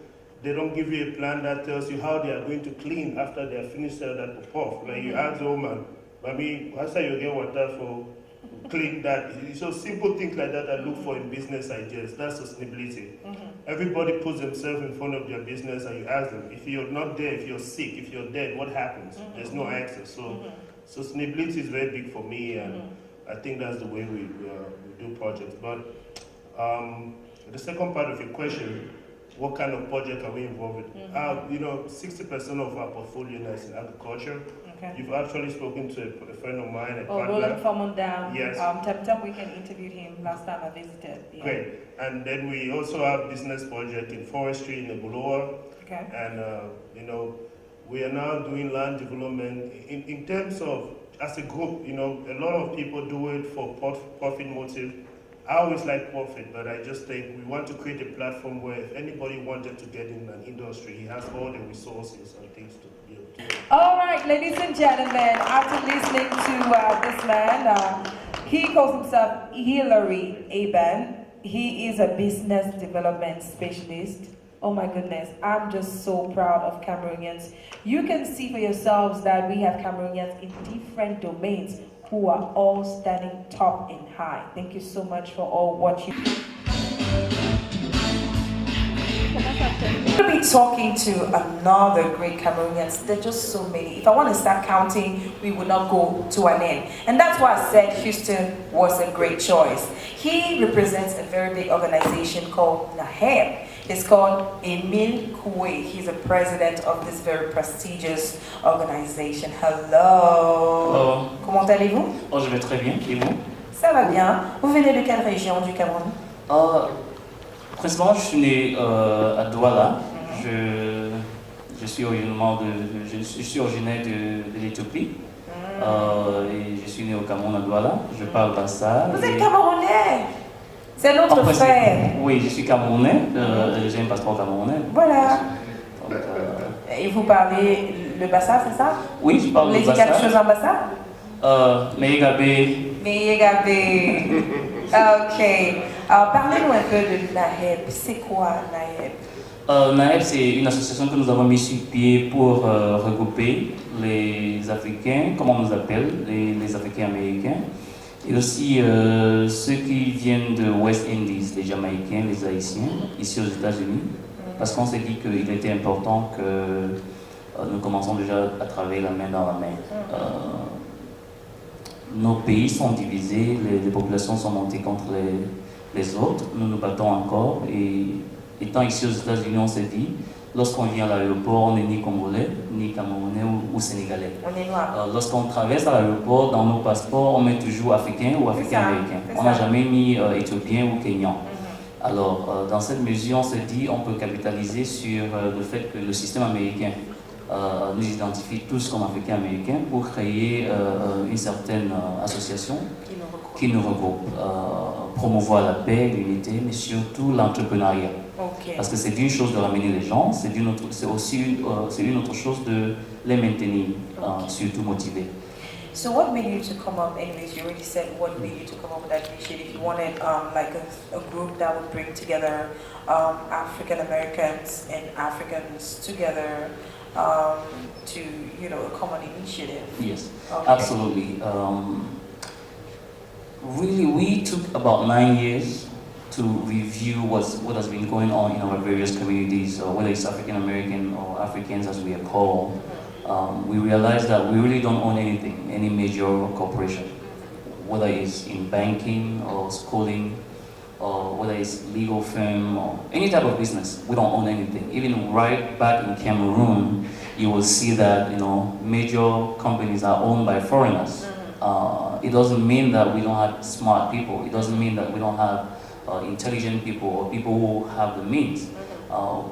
They don't give you a plan that tells you how they are going to clean after they have finished selling that pawpaw. Like you ask the woman, Mami, how say you get water for clean that? So simple things like that I look for in business ideas. That's sustainability. Everybody puts themselves in front of their business and you ask them, if you're not there, if you're sick, if you're dead, what happens? There's no answer. So sustainability is very big for me, and I think that's the way we do projects. But the second part of your question, what kind of project are we involved in? 60% of our portfolio now is in agriculture. Okay. You've actually spoken to a friend of mine, a partner. Roland Fonguh. Yes. We can interview him last time I visited. Yeah. Great. And then we also have business project in forestry in Eboloa. Okay. And we are now doing land development in terms of, as a group, a lot of people do it for profit motive. I always like profit, but I just think we want to create a platform where if anybody wanted to get in an industry, he has all the resources and things to be able to do. All right, ladies and gentlemen, after listening to this man, he calls himself Hilary Aban. He is a business development specialist. Oh my goodness, I'm just so proud of Cameroonians. You can see for yourselves that we have Cameroonians in different domains who are all standing top and high. Thank you so much for all what you do. We'll be talking to another great Cameroonians. There are just so many. If I want to start counting, we would not go to an end. And that's why I said Houston was a great choice. He represents a very big organization called NAHEB. It's called Emile Koué. He's the president of this very prestigious organization. Hello. Comment allez-vous? Oh, je vais très bien. Et vous? Ça va bien. Vous venez de quelle région du Cameroun? Principalement, je suis né à Douala. Je suis originaire de l'Éthiopie. Et je suis né au Cameroun à Douala. Je parle Bassa. Vous êtes Camerounais? C'est notre frère. Oui, je suis Camerounais. J'ai un passeport camerounais. Voilà. Donc, et vous parlez le Bassa, c'est ça? Oui, je parle le Bassa. Vous voulez dire quelque chose en Bassa? Ngwengeh. Ok. Alors, parlez-nous un peu de NAHEB. C'est quoi NAHEB? NAHEB, c'est une association que nous avons mis sur pied pour regrouper les Africains, comme on nous appelle, les Africains américains, Et aussi ceux qui viennent de West Indies, les Jamaïcains, les Haïtiens, ici aux États-Unis, parce qu'on s'est dit qu'il était important que nous commençons déjà à travailler la main dans la main. Nos pays sont divisés, les populations sont montées contre les autres, nous nous battons encore, et étant ici aux États-Unis, on s'est dit, lorsqu'on vient à l'aéroport, on n'est ni Congolais, ni Camerounais ou Sénégalais. On est noir. Lorsqu'on traverse à l'aéroport, dans nos passeports, on met toujours Africain ou Africain-Américain. On n'a jamais mis Éthiopien ou Kenyan. Alors, dans cette mesure, on s'est dit, on peut capitaliser sur le fait que le système américain nous identifie tous comme Africains-Américains pour créer une certaine association qui nous regroupe, promouvoir la paix, l'unité, mais surtout l'entrepreneuriat. Okay. Parce que c'est une chose de ramener les gens, c'est aussi une autre chose de les maintenir, surtout motivés. So what made you to come up, anyways, you already said what made you to come up with that initiative. You wanted like a group that would bring together African Americans and Africans together to, you know, a common initiative. Yes, okay. Absolutely. Really, we took about 9 years to review what has been going on in our various communities, whether it's African American or Africans as we are called. We realized that we really don't own anything, any major corporation, whether it's in banking or schooling, or whether it's legal firm or any type of business. We don't own anything. Even right back in Cameroon, you will see that, you know, major companies are owned by foreigners. It doesn't mean that we don't have smart people. It doesn't mean that we don't have intelligent people or people who have the means.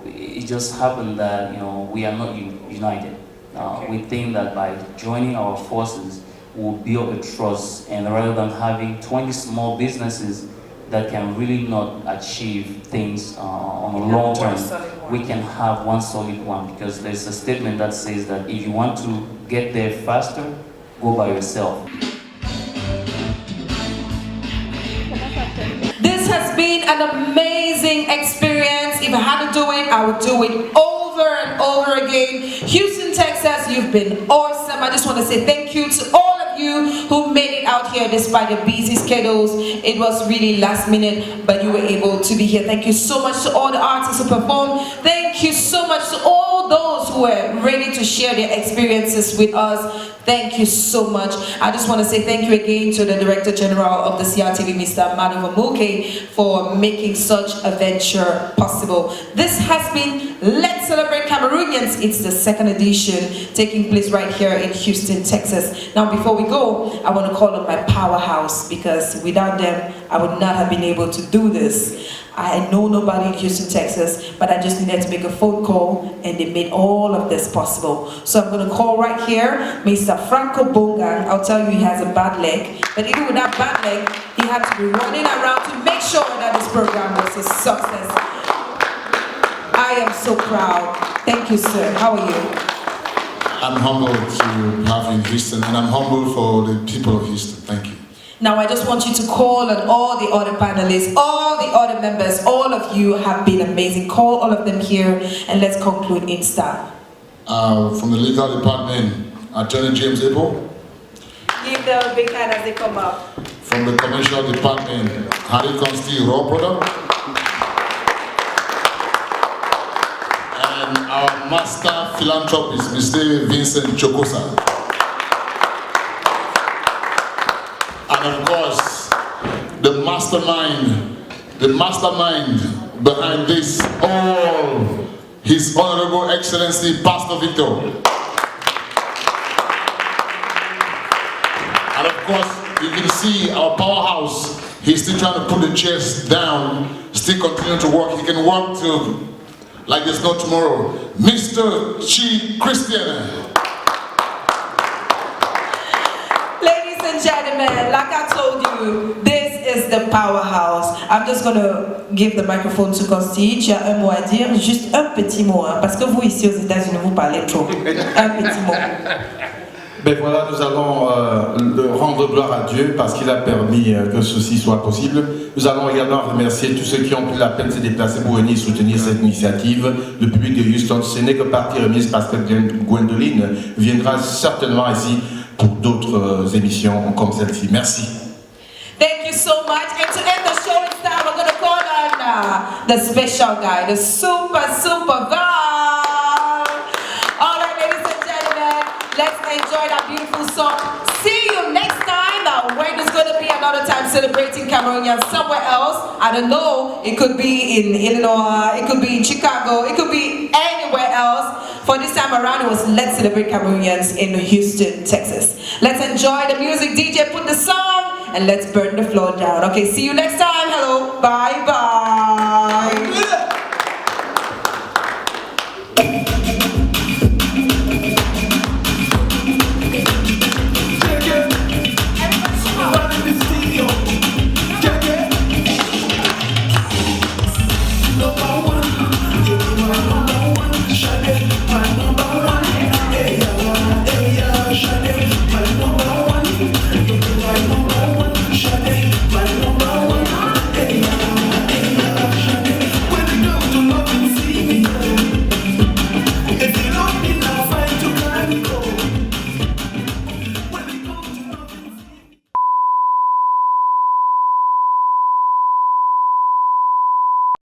It just happened that, you know, we are not united. We think that by joining our forces, we'll build a trust, and rather than having 20 small businesses that can really not achieve things on a long term, we can have one solid one, because there's a statement that says that if you want to get there faster, go by yourself. This has been an amazing experience. If I had to do it, I would do it over and over again. Houston, Texas, you've been awesome. I just want to say thank you to all of you who made it out here despite your busy schedules. It was really last minute, but you were able to be here. Thank you so much to all the artists who performed. Thank you so much to all those who were ready to share their experiences with us. Thank you so much. I just want to say thank you again to the Director General of the CRTV, Mr. Ngwengeh, for making such a venture possible. This has been Let's Celebrate Cameroonians. It's the second edition taking place right here in Houston, Texas. Now, before we go, I want to call on my powerhouse, because without them, I would not have been able to do this. I know nobody in Houston, Texas, but I just needed to make a phone call, and they made all of this possible. So I'm going to call right here Mr. Franco Bongang. I'll tell you, he has a bad leg, but even with that bad leg, he had to be running around to make sure that this program was a success. I am so proud. Thank you, sir. How are you? I'm humbled to have you in Houston, and I'm humbled for the people of Houston. Thank you. Now I just want you to call on all the other panelists, all the other members. All of you have been amazing. Call all of them here, and let's conclude in style. From the legal department, Attorney James Abel. Give them a big hand as they come up. From the commercial department, Harry Consti, Raw Product. And our master philanthropist, Mr. Vincent Chokosa. And of course, the mastermind behind this, all His Honorable Excellency, Pastor Victor. And of course, you can see our powerhouse. He's still trying to put the chairs down, still continuing to work. He can work till like there's no tomorrow. Mr. Chi Christian. Gentlemen, like I told you, this is the powerhouse. I'm just going to give the microphone to Consti. Tu as un mot à dire, juste un petit mot, hein, parce que vous ici aux États-Unis, vous parlez trop. Un petit mot. Ben voilà, nous allons rendre gloire à Dieu parce qu'il a permis que ceci soit possible. Nous allons également remercier tous ceux qui ont pris la peine de se déplacer pour venir soutenir cette initiative. Le public de Houston, ce n'est que partie remise parce que Gwendoline viendra certainement ici pour d'autres émissions comme celle-ci. Merci. the special guy, the super Val. All right, ladies and gentlemen, let's enjoy that beautiful song. See you next time. When there's going to be another time celebrating Cameroonians somewhere else. I don't know. It could be in Illinois. It could be in Chicago. It could be anywhere else. For this time around, it was Let's Celebrate Cameroonians in Houston, Texas. Let's enjoy the music. DJ, put the song, and let's burn the floor down. Okay, see you next time. Hello. Bye. Bye.